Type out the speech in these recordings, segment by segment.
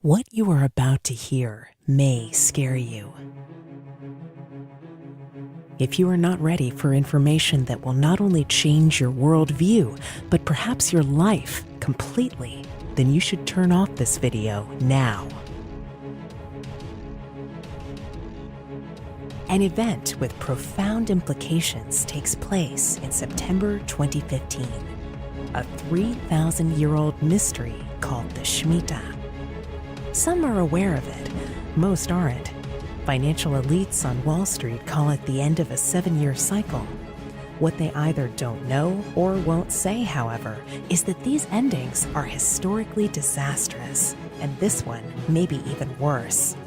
What you are about to hear may scare you. If you are not ready for information that will not only change your worldview, but perhaps your life completely, then you should turn off this video now. An event with profound implications takes place in September 2015. A 3,000-year-old mystery called the Shemitah. Some are aware of it, most aren't. Financial elites on Wall Street call it the end of a 7-year cycle. What they either don't know or won't say, however, is that these endings are historically disastrous, and this one may be even worse.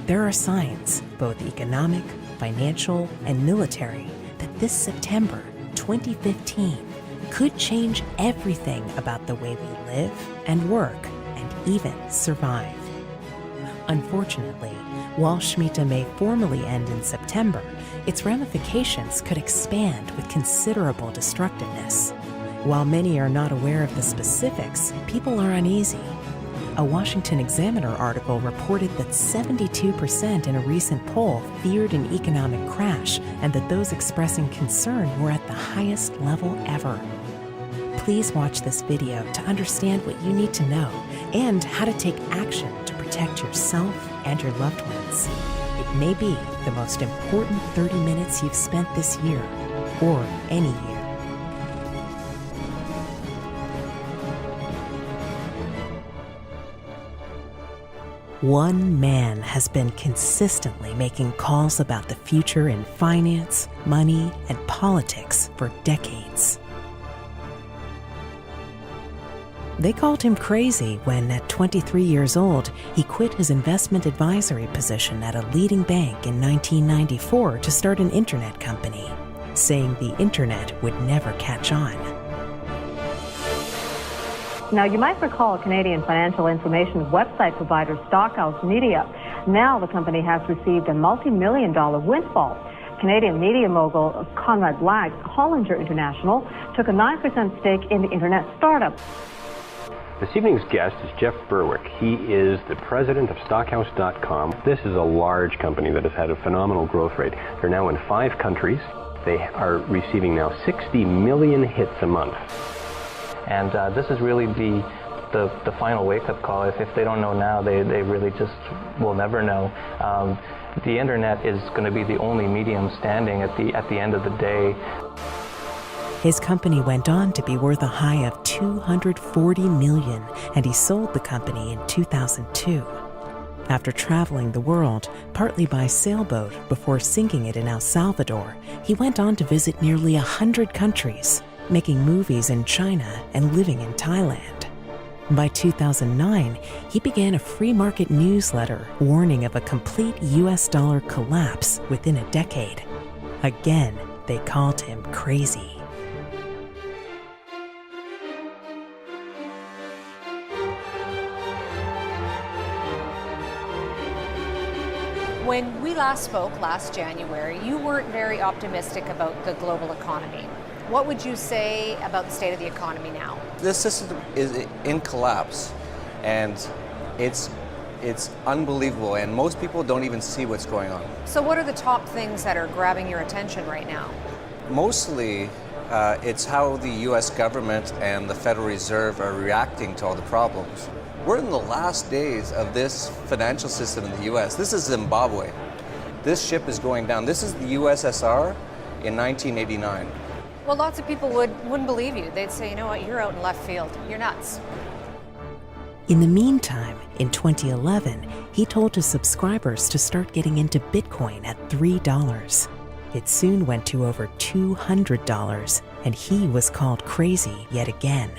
There are signs, both economic, financial, and military, that this September 2015 could change everything about the way we live and work and even survive. Unfortunately, while Shemitah may formally end in September, its ramifications could expand with considerable destructiveness. While many are not aware of the specifics, people are uneasy. A Washington Examiner article reported that 72% in a recent poll feared an economic crash, and that those expressing concern were at the highest level ever. Please watch this video to understand what you need to know and how to take action to protect yourself and your loved ones. It may be the most important 30 minutes you've spent this year, or any year. One man has been consistently making calls about the future in finance, money, and politics for decades. They called him crazy when, at 23 years old, he quit his investment advisory position at a leading bank in 1994 to start an internet company, saying the internet would never catch on. Now, you might recall Canadian financial information website provider Stockhouse Media. Now the company has received a multi-million-dollar windfall. Canadian media mogul Conrad Black's Hollinger International took a 9% stake in the internet startup. This evening's guest is Jeff Berwick. He is the president of Stockhouse.com. This is a large company that has had a phenomenal growth rate. They're now in 5 countries. They are receiving now 60 million hits a month. And this is really the final wake-up call. If they don't know now, they really just will never know. The internet is going to be the only medium standing at the end of the day. His company went on to be worth a high of $240 million, and he sold the company in 2002. After traveling the world, partly by sailboat before sinking it in El Salvador, he went on to visit nearly 100 countries, making movies in China and living in Thailand. By 2009, he began a free market newsletter warning of a complete US dollar collapse within a decade. Again, they called him crazy. When we last spoke last January, you weren't very optimistic about the global economy. What would you say about the state of the economy now? This system is in collapse, and it's unbelievable, and most people don't even see what's going on. So what are the top things that are grabbing your attention right now? Mostly, it's how the U.S. government and the Federal Reserve are reacting to all the problems. We're in the last days of this financial system in the U.S. This is Zimbabwe. This ship is going down. This is the USSR in 1989. Well, lots of people wouldn't believe you. They'd say, you know what, you're out in left field. You're nuts. In the meantime, in 2011, he told his subscribers to start getting into Bitcoin at $3. It soon went to over $200, and he was called crazy yet again.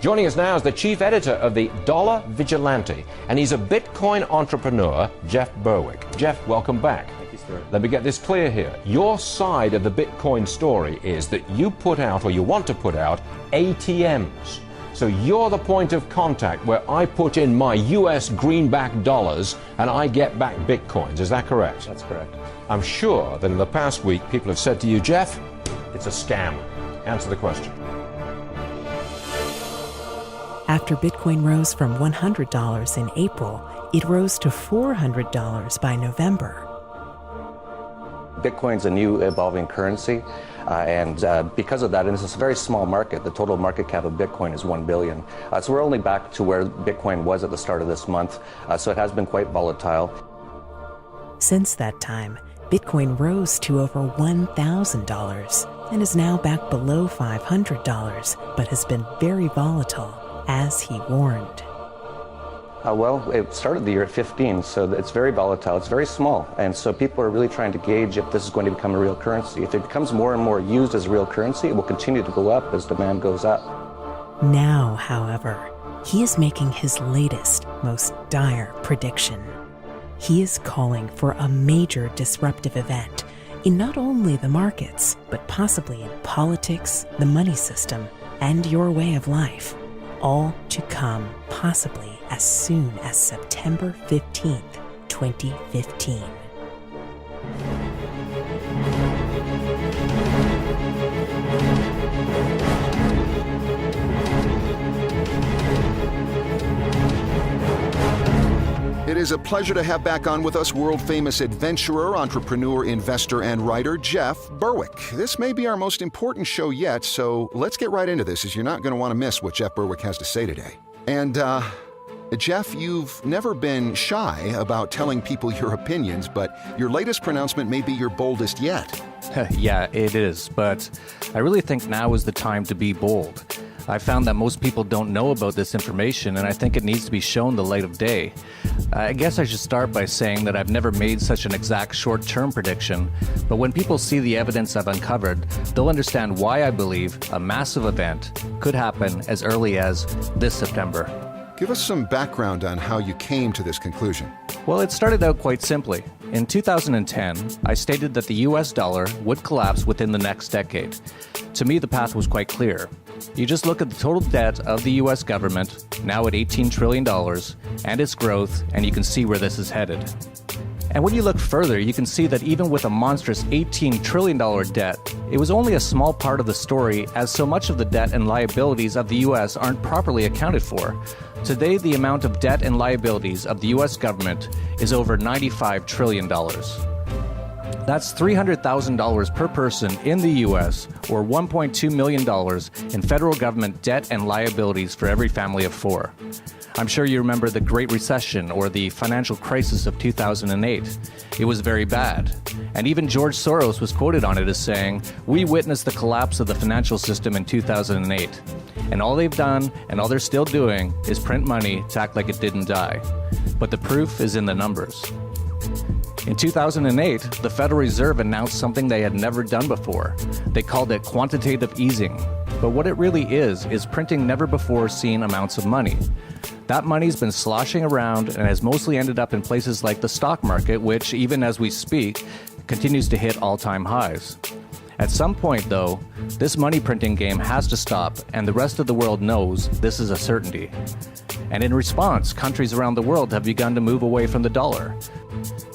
Joining us now is the chief editor of the Dollar Vigilante, and he's a Bitcoin entrepreneur, Jeff Berwick. Jeff, welcome back. Thank you, sir. Let me get this clear here. Your side of the Bitcoin story is that you put out, or you want to put out, ATMs. So you're the point of contact where I put in my US greenback dollars and I get back Bitcoins. Is that correct? That's correct. I'm sure that in the past week people have said to you, Jeff, it's a scam. Answer the question. After Bitcoin rose from $100 in April, it rose to $400 by November. Bitcoin's a new evolving currency, and because of that, and it's a very small market, the total market cap of Bitcoin is 1 billion. So we're only back to where Bitcoin was at the start of this month, so it has been quite volatile. Since that time, Bitcoin rose to over $1,000 and is now back below $500, but has been very volatile, as he warned. Well, it started the year at 15, so it's very volatile, it's very small, and so people are really trying to gauge if this is going to become a real currency. If it becomes more and more used as a real currency, it will continue to go up as demand goes up. Now, however, he is making his latest, most dire prediction. He is calling for a major disruptive event in not only the markets, but possibly in politics, the money system, and your way of life. All to come possibly as soon as September 15th, 2015. It is a pleasure to have back on with us world-famous adventurer, entrepreneur, investor, and writer, Jeff Berwick. This may be our most important show yet, so let's get right into this, as you're not going to want to miss what Jeff Berwick has to say today. And, Jeff, you've never been shy about telling people your opinions, but your latest pronouncement may be your boldest yet. Yeah, it is, but I really think now is the time to be bold. I found that most people don't know about this information, and I think it needs to be shown the light of day. I guess I should start by saying that I've never made such an exact short-term prediction, but when people see the evidence I've uncovered, they'll understand why I believe a massive event could happen as early as this September. Give us some background on how you came to this conclusion. Well, it started out quite simply. In 2010, I stated that the US dollar would collapse within the next decade. To me, the path was quite clear. You just look at the total debt of the US government, now at $18 trillion, and its growth, and you can see where this is headed. And when you look further, you can see that even with a monstrous $18 trillion debt, it was only a small part of the story, as so much of the debt and liabilities of the US aren't properly accounted for. Today, the amount of debt and liabilities of the US government is over $95 trillion. That's $300,000 per person in the US, or $1.2 million in federal government debt and liabilities for every family of four. I'm sure you remember the Great Recession or the financial crisis of 2008. It was very bad. And even George Soros was quoted on it as saying, "We witnessed the collapse of the financial system in 2008. And all they've done, and all they're still doing, is print money to act like it didn't die." But the proof is in the numbers. In 2008, the Federal Reserve announced something they had never done before. They called it quantitative easing. But what it really is printing never-before-seen amounts of money. That money's been sloshing around and has mostly ended up in places like the stock market, which, even as we speak, continues to hit all-time highs. At some point, though, this money printing game has to stop, and the rest of the world knows this is a certainty. And in response, countries around the world have begun to move away from the dollar.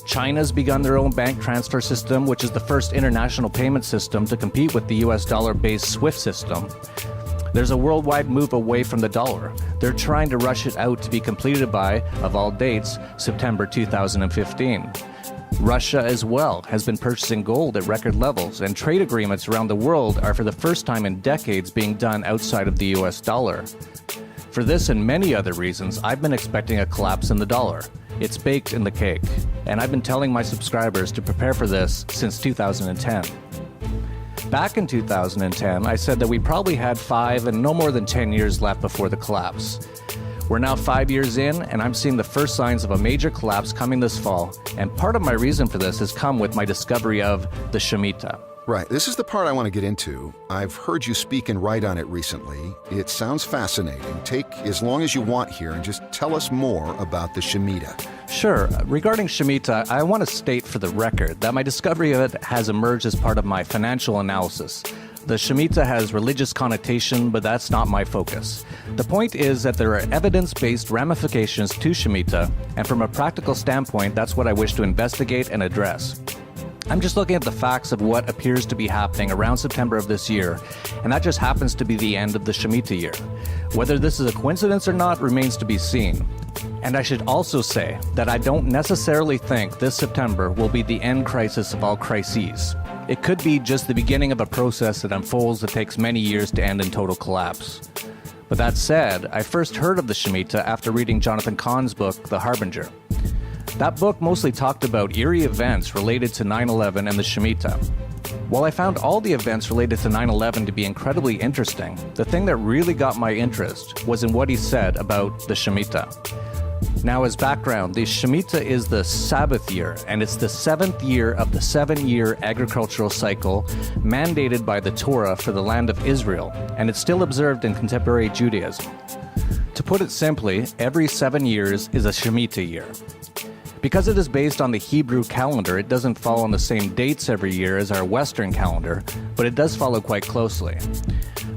China's begun their own bank transfer system, which is the first international payment system to compete with the US dollar-based SWIFT system. There's a worldwide move away from the dollar. They're trying to rush it out to be completed by, of all dates, September 2015. Russia as well has been purchasing gold at record levels, and trade agreements around the world are for the first time in decades being done outside of the US dollar. For this and many other reasons, I've been expecting a collapse in the dollar. It's baked in the cake, and I've been telling my subscribers to prepare for this since 2010. Back in 2010, I said that we probably had 5 and no more than 10 years left before the collapse. We're now 5 years in, and I'm seeing the first signs of a major collapse coming this fall, and part of my reason for this has come with my discovery of the SHEMITAH. Right, this is the part I want to get into. I've heard you speak and write on it recently. It sounds fascinating. Take as long as you want here and just tell us more about the SHEMITAH. Sure. Regarding SHEMITAH, I want to state for the record that my discovery of it has emerged as part of my financial analysis. The SHEMITAH has religious connotation, but that's not my focus. The point is that there are evidence-based ramifications to SHEMITAH, and from a practical standpoint, that's what I wish to investigate and address. I'm just looking at the facts of what appears to be happening around September of this year, and that just happens to be the end of the SHEMITAH year. Whether this is a coincidence or not remains to be seen. And I should also say that I don't necessarily think this September will be the end crisis of all crises. It could be just the beginning of a process that unfolds that takes many years to end in total collapse. But that said, I first heard of the Shemitah after reading Jonathan Cahn's book, The Harbinger. That book mostly talked about eerie events related to 9/11 and the Shemitah. While I found all the events related to 9/11 to be incredibly interesting, the thing that really got my interest was in what he said about the Shemitah. Now, as background, the Shemitah is the Sabbath year, and it's the 7th year of the 7-year agricultural cycle mandated by the Torah for the land of Israel, and it's still observed in contemporary Judaism. To put it simply, every 7 years is a Shemitah year. Because it is based on the Hebrew calendar, it doesn't fall on the same dates every year as our Western calendar, but it does follow quite closely.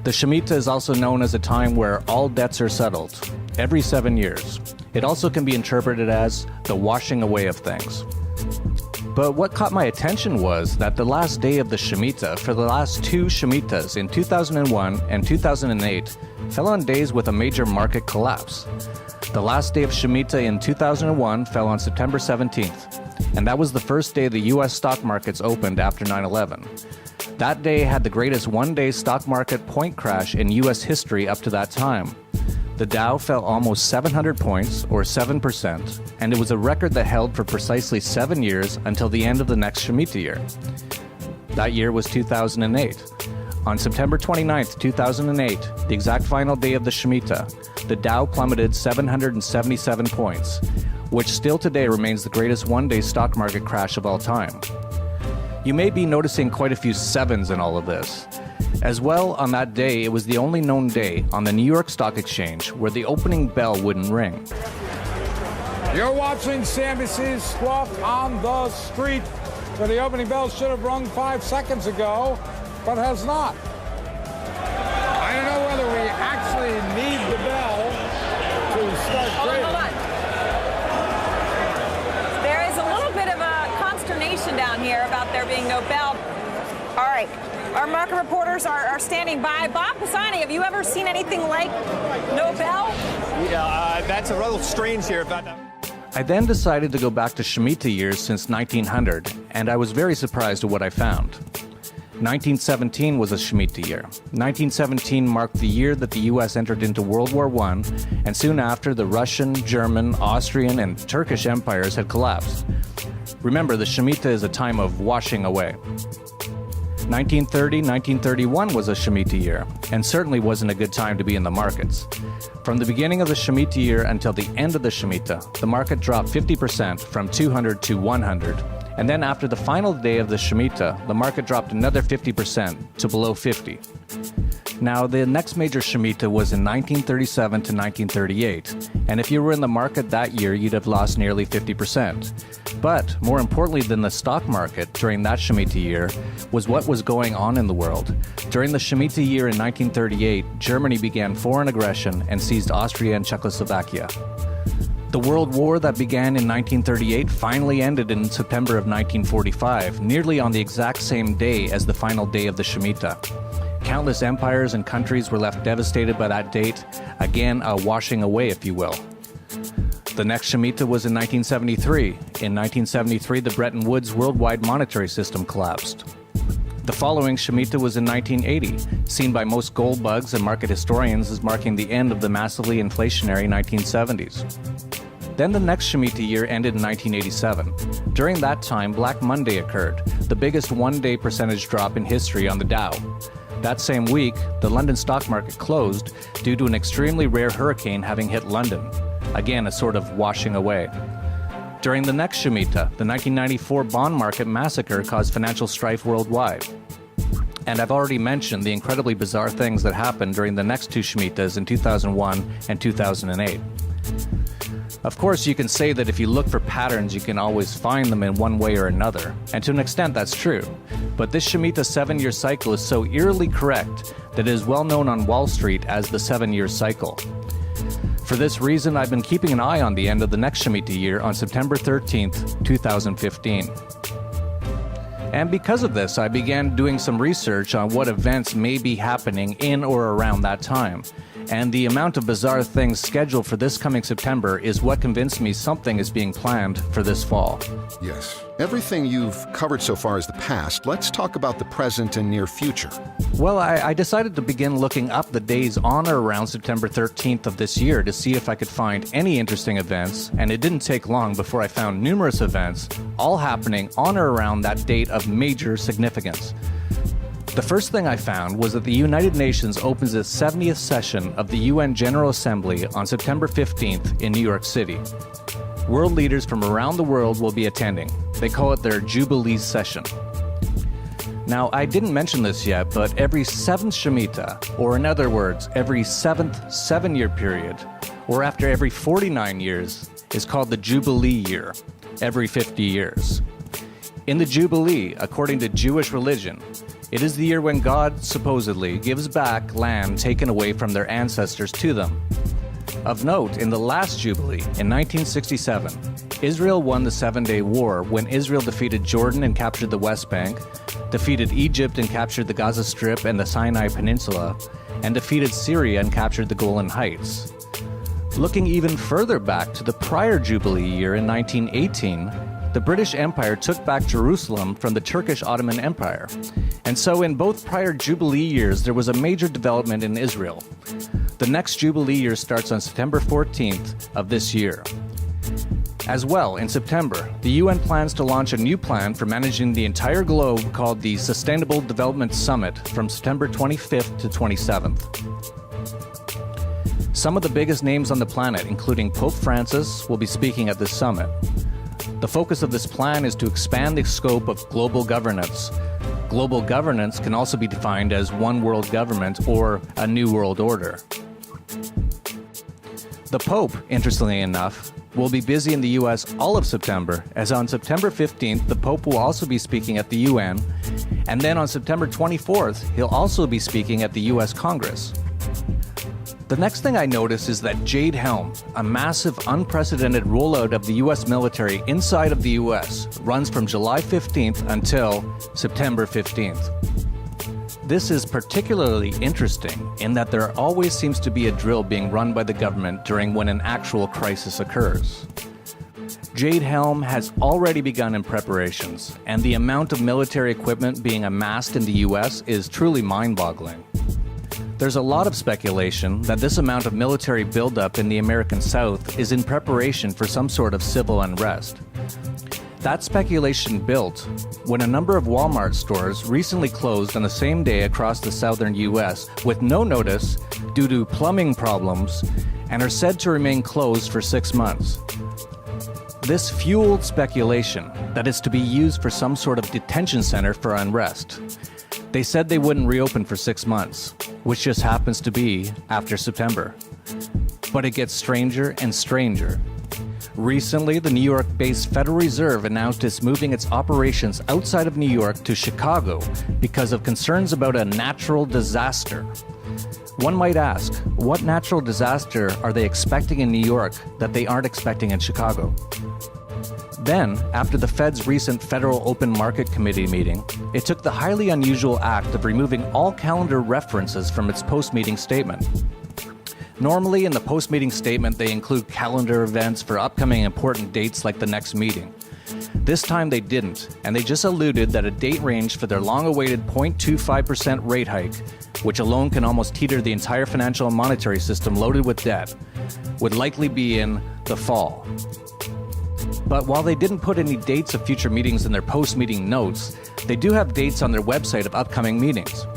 The Shemitah is also known as a time where all debts are settled, every 7 years. It also can be interpreted as the washing away of things. But what caught my attention was that the last day of the Shemitah for the last 2 Shemitahs in 2001 and 2008 fell on days with a major market collapse. The last day of Shemitah in 2001 fell on September 17th, and that was the first day the U.S. stock markets opened after 9/11. That day had the greatest one-day stock market point crash in U.S. history up to that time. The Dow fell almost 700 points, or 7%, and it was a record that held for precisely 7 years until the end of the next Shemitah year. That year was 2008. On September 29th, 2008, the exact final day of the Shemitah, the Dow plummeted 777 points, which still today remains the greatest one-day stock market crash of all time. You may be noticing quite a few sevens in all of this. As well, on that day, it was the only known day on the New York Stock Exchange where the opening bell wouldn't ring. You're watching CNBC's Squawk on the Street, where the opening bell should have rung 5 seconds ago, but has not. I don't know whether we actually need the bell to start trading. Hold on. There is a little bit of a consternation down here about there being no bell. All right. Our market reporters are standing by. Bob Pisani, have you ever seen anything like no bell? Yeah, that's a little strange here. I then decided to go back to Shemitah years since 1900, and I was very surprised at what I found. 1917 was a Shemitah year. 1917 marked the year that the U.S. entered into World War I, and soon after, the Russian, German, Austrian, and Turkish empires had collapsed. Remember, the Shemitah is a time of washing away. 1930-1931 was a Shemitah year, and certainly wasn't a good time to be in the markets. From the beginning of the Shemitah year until the end of the Shemitah, the market dropped 50% from 200 to 100, and then after the final day of the Shemitah, the market dropped another 50% to below 50. Now, the next major Shemitah was in 1937 to 1938, and if you were in the market that year, you'd have lost nearly 50%. But, more importantly than the stock market during that Shemitah year, was what was going on in the world. During the Shemitah year in 1938, Germany began foreign aggression and seized Austria and Czechoslovakia. The World War that began in 1938 finally ended in September of 1945, nearly on the exact same day as the final day of the Shemitah. Countless empires and countries were left devastated by that date, again a washing away, if you will. The next Shemitah was in 1973. In 1973, the Bretton Woods worldwide monetary system collapsed. The following Shemitah was in 1980, seen by most gold bugs and market historians as marking the end of the massively inflationary 1970s. Then the next Shemitah year ended in 1987. During that time, Black Monday occurred, the biggest one-day percentage drop in history on the Dow. That same week, the London stock market closed due to an extremely rare hurricane having hit London. Again, a sort of washing away. During the next Shemitah, the 1994 bond market massacre caused financial strife worldwide. And I've already mentioned the incredibly bizarre things that happened during the next 2 Shemitahs in 2001 and 2008. Of course, you can say that if you look for patterns, you can always find them in one way or another, and to an extent that's true. But this Shemitah 7-year cycle is so eerily correct that it is well known on Wall Street as the 7-year cycle. For this reason, I've been keeping an eye on the end of the next Shemitah year on September 13th, 2015. And because of this, I began doing some research on what events may be happening in or around that time. And the amount of bizarre things scheduled for this coming September is what convinced me something is being planned for this fall. Yes. Everything you've covered so far is the past. Let's talk about the present and near future. Well, I decided to begin looking up the days on or around September 13th of this year to see if I could find any interesting events, and it didn't take long before I found numerous events, all happening on or around that date of major significance. The first thing I found was that the United Nations opens its 70th session of the UN General Assembly on September 15th in New York City. World leaders from around the world will be attending. They call it their Jubilee session. Now, I didn't mention this yet, but every 7th Shemitah, or in other words, every 7th 7-year period, or after every 49 years, is called the Jubilee year, every 50 years. In the Jubilee, according to Jewish religion, it is the year when God supposedly gives back land taken away from their ancestors to them. Of note, in the last Jubilee, in 1967, Israel won the 7-Day War when Israel defeated Jordan and captured the West Bank, defeated Egypt and captured the Gaza Strip and the Sinai Peninsula, and defeated Syria and captured the Golan Heights. Looking even further back to the prior Jubilee year in 1918, the British Empire took back Jerusalem from the Turkish Ottoman Empire. And so in both prior Jubilee years, there was a major development in Israel. The next Jubilee year starts on September 14th of this year. As well, in September, the UN plans to launch a new plan for managing the entire globe called the Sustainable Development Summit from September 25th to 27th. Some of the biggest names on the planet, including Pope Francis, will be speaking at this summit. The focus of this plan is to expand the scope of global governance. Global governance can also be defined as one world government or a new world order. The Pope, interestingly enough, will be busy in the U.S. all of September, as on September 15th, the Pope will also be speaking at the UN, and then on September 24th, he'll also be speaking at the U.S. Congress. The next thing I notice is that Jade Helm, a massive, unprecedented rollout of the U.S. military inside of the U.S., runs from July 15th until September 15th. This is particularly interesting in that there always seems to be a drill being run by the government during when an actual crisis occurs. Jade Helm has already begun in preparations, and the amount of military equipment being amassed in the U.S. is truly mind-boggling. There's a lot of speculation that this amount of military buildup in the American South is in preparation for some sort of civil unrest. That speculation built when a number of Walmart stores recently closed on the same day across the southern U.S. with no notice due to plumbing problems and are said to remain closed for 6 months. This fueled speculation that it's to be used for some sort of detention center for unrest. They said they wouldn't reopen for 6 months, which just happens to be after September. But it gets stranger and stranger. Recently, the New York-based Federal Reserve announced it's moving its operations outside of New York to Chicago because of concerns about a natural disaster. One might ask, what natural disaster are they expecting in New York that they aren't expecting in Chicago? Then, after the Fed's recent Federal Open Market Committee meeting, it took the highly unusual act of removing all calendar references from its post-meeting statement. Normally, in the post-meeting statement, they include calendar events for upcoming important dates like the next meeting. This time they didn't, and they just alluded that a date range for their long-awaited 0.25% rate hike, which alone can almost teeter the entire financial and monetary system loaded with debt, would likely be in the fall. But while they didn't put any dates of future meetings in their post-meeting notes, they do have dates on their website of upcoming meetings.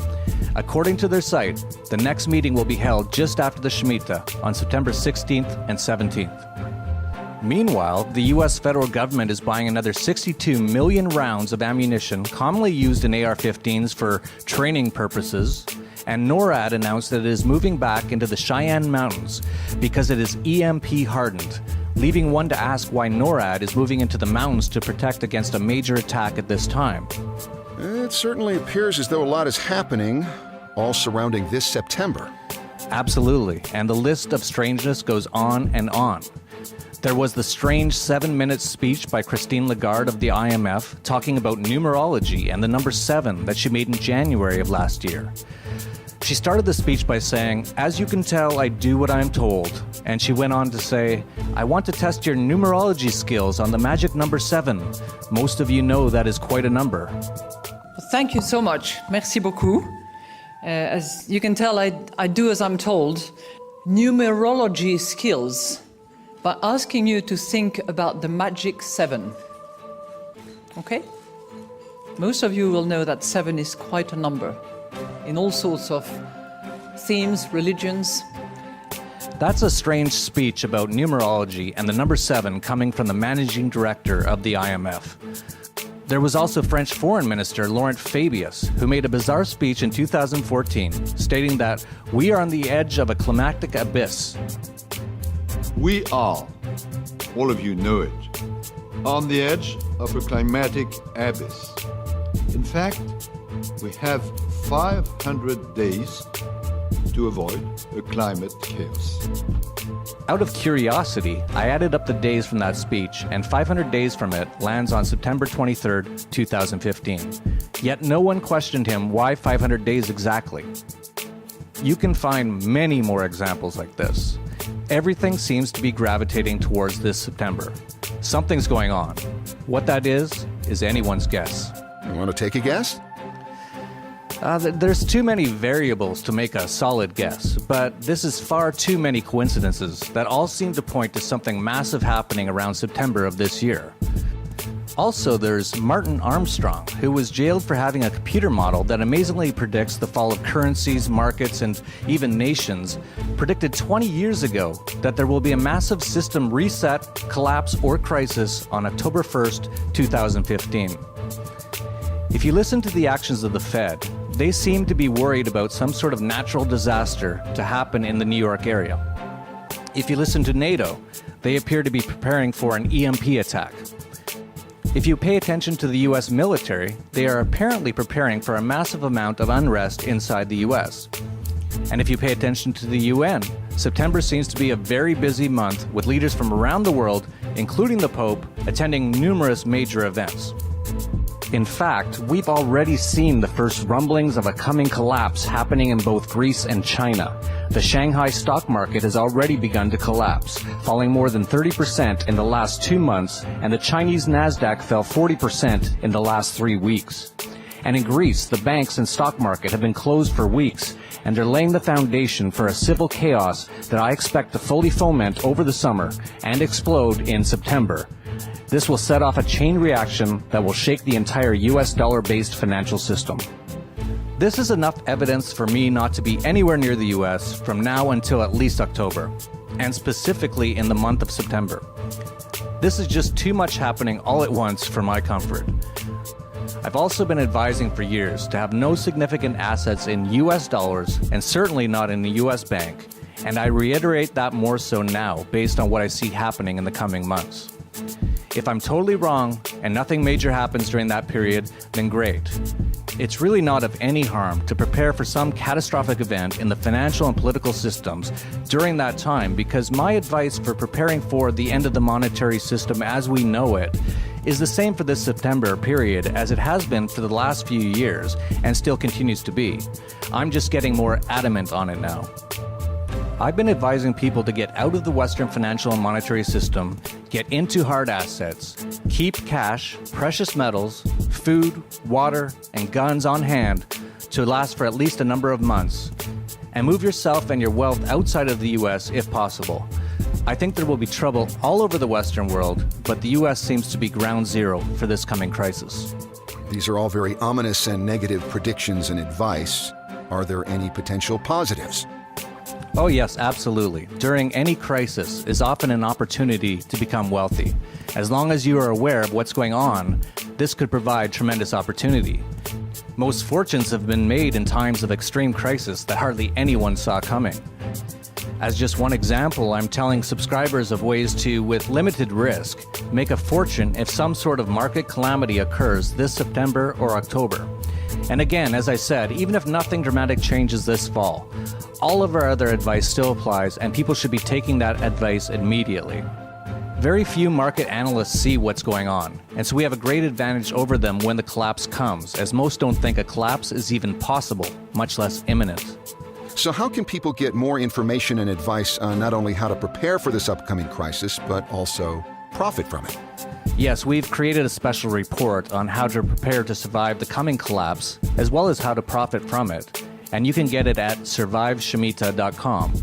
According to their site, the next meeting will be held just after the Shemitah on September 16th and 17th. Meanwhile, the U.S. federal government is buying another 62 million rounds of ammunition commonly used in AR-15s for training purposes, and NORAD announced that it is moving back into the Cheyenne Mountains because it is EMP hardened, leaving one to ask why NORAD is moving into the mountains to protect against a major attack at this time. It certainly appears as though a lot is happening, all surrounding this September. Absolutely, and the list of strangeness goes on and on. There was the strange 7-minute speech by Christine Lagarde of the IMF talking about numerology and the number 7 that she made in January of last year. She started the speech by saying, "As you can tell, I do what I'm told." And she went on to say, "I want to test your numerology skills on the magic number 7. Most of you know that is quite a number." Thank you so much. Merci beaucoup. As you can tell, I do as I'm told. Numerology skills, by asking you to think about the magic 7. Okay? Most of you will know that 7 is quite a number in all sorts of themes, religions. That's a strange speech about numerology and the number 7 coming from the managing director of the IMF. There was also French Foreign Minister Laurent Fabius, who made a bizarre speech in 2014, stating that we are on the edge of a climatic abyss. We are, all of you know it, on the edge of a climatic abyss. In fact, we have 500 days to avoid a climate chaos. Out of curiosity, I added up the days from that speech, and 500 days from it lands on September 23rd, 2015. Yet no one questioned him why 500 days exactly. You can find many more examples like this. Everything seems to be gravitating towards this September. Something's going on. What that is anyone's guess. You want to take a guess? There's too many variables to make a solid guess, but this is far too many coincidences that all seem to point to something massive happening around September of this year. Also, there's Martin Armstrong, who was jailed for having a computer model that amazingly predicts the fall of currencies, markets, and even nations, predicted 20 years ago that there will be a massive system reset, collapse, or crisis on October 1st, 2015. If you listen to the actions of the Fed, they seem to be worried about some sort of natural disaster to happen in the New York area. If you listen to NATO, they appear to be preparing for an EMP attack. If you pay attention to the US military, they are apparently preparing for a massive amount of unrest inside the US. And if you pay attention to the UN, September seems to be a very busy month with leaders from around the world, including the Pope, attending numerous major events. In fact, we've already seen the first rumblings of a coming collapse happening in both Greece and China. The Shanghai stock market has already begun to collapse, falling more than 30% in the last 2 months, and the Chinese Nasdaq fell 40% in the last 3 weeks. And in Greece, the banks and stock market have been closed for weeks, and they're laying the foundation for a civil chaos that I expect to fully foment over the summer and explode in September. This will set off a chain reaction that will shake the entire US dollar-based financial system. This is enough evidence for me not to be anywhere near the US from now until at least October, and specifically in the month of September. This is just too much happening all at once for my comfort. I've also been advising for years to have no significant assets in US dollars and certainly not in the US bank, and I reiterate that more so now based on what I see happening in the coming months. If I'm totally wrong and nothing major happens during that period, then great. It's really not of any harm to prepare for some catastrophic event in the financial and political systems during that time, because my advice for preparing for the end of the monetary system as we know it is the same for this September period as it has been for the last few years and still continues to be. I'm just getting more adamant on it now. I've been advising people to get out of the Western financial and monetary system, get into hard assets, keep cash, precious metals, food, water, and guns on hand to last for at least a number of months, and move yourself and your wealth outside of the US if possible. I think there will be trouble all over the Western world, but the US seems to be ground zero for this coming crisis. These are all very ominous and negative predictions and advice. Are there any potential positives? Oh yes, absolutely. During any crisis is often an opportunity to become wealthy. As long as you are aware of what's going on, this could provide tremendous opportunity. Most fortunes have been made in times of extreme crisis that hardly anyone saw coming. As just one example, I'm telling subscribers of ways to, with limited risk, make a fortune if some sort of market calamity occurs this September or October. And again, as I said, even if nothing dramatic changes this fall, all of our other advice still applies, and people should be taking that advice immediately. Very few market analysts see what's going on, and so we have a great advantage over them when the collapse comes, as most don't think a collapse is even possible, much less imminent. So how can people get more information and advice on not only how to prepare for this upcoming crisis, but also profit from it? Yes, we've created a special report on how to prepare to survive the coming collapse, as well as how to profit from it, and you can get it at surviveshemitah.com.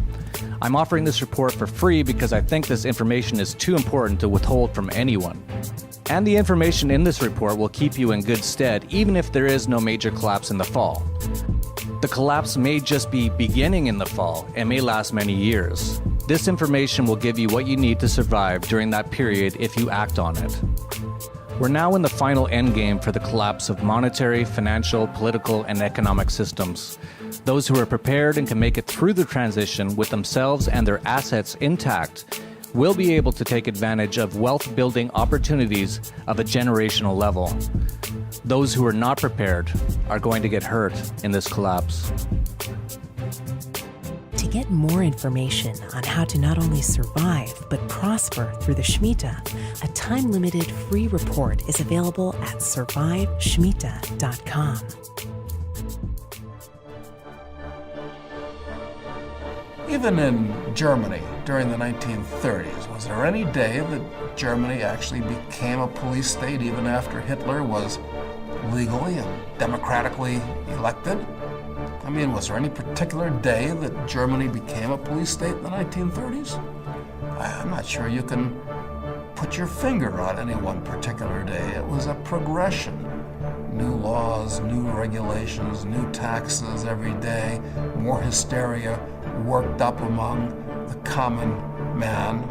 I'm offering this report for free because I think this information is too important to withhold from anyone. And the information in this report will keep you in good stead even if there is no major collapse in the fall. The collapse may just be beginning in the fall and may last many years. This information will give you what you need to survive during that period if you act on it. We're now in the final endgame for the collapse of monetary, financial, political, and economic systems. Those who are prepared and can make it through the transition with themselves and their assets intact will be able to take advantage of wealth-building opportunities of a generational level. Those who are not prepared are going to get hurt in this collapse. To get more information on how to not only survive but prosper through the Shemitah, a time-limited free report is available at surviveshemitah.com. Even in Germany during the 1930s, was there any day that Germany actually became a police state even after Hitler was legally and democratically elected? I mean, was there any particular day that Germany became a police state in the 1930s? I'm not sure you can put your finger on any one particular day. It was a progression. New laws, new regulations, new taxes every day, more hysteria worked up among the common man.